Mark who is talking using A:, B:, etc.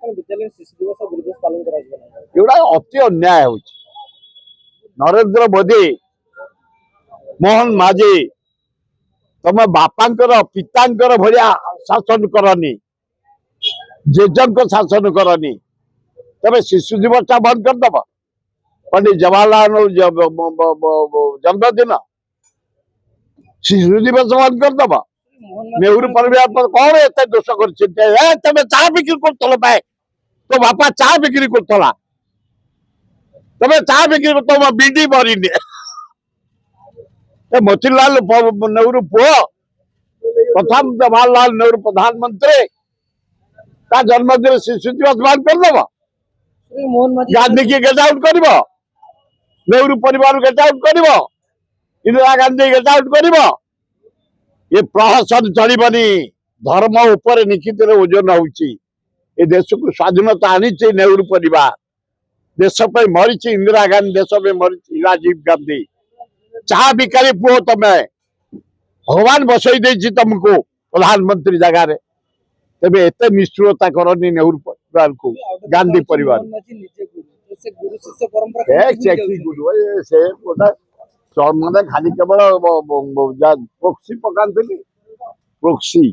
A: विद्यालय शिशु दिवस गुरुदिवस पालन करा
B: एवढा अति अन्याय हो नरेंद्र मोदी मोहन माझी तुम बापांकर पितांकर भलिया शासन करनी जेजन को शासन करनी तब शिशु दिवस टा बंद करदब पंडित जवाहरलाल जन्मदिन शिशु दिवस बंद करदब नेहरू परिवार पर कौन एत दोष कर तुम चाह बिक्री कर पाए तो बापा चाह बिक्री करला तुम चाह बिक्री तुम बीडी मरीनी मोतीलाल नेहरू पुओ प्रथम जवाहरलाल नेहरू प्रधानमंत्री का जन्मदिन शिशु दिवस बंद करदब गांधी की गेट आउट कर नेहरू परिवार गेट आउट कर इंदिरा गांधी गेट आउट कर ये प्रहसन चलबनी धर्म उपर निश्चित ओजन हो देश को स्वाधीनता आनी नेहरू परिवार देश पे मरी इंदिरा गांधी देश में मरी राजीव गांधी चाह बिकारी पुओ तमें भगवान बसई दे तुमको प्रधानमंत्री जगह तेज एत निष्ठुरता करनी नेहरू परिवार को गांधी परिवार मैंने खाली केवल प्रोक्सी पकाती प्रोक्सी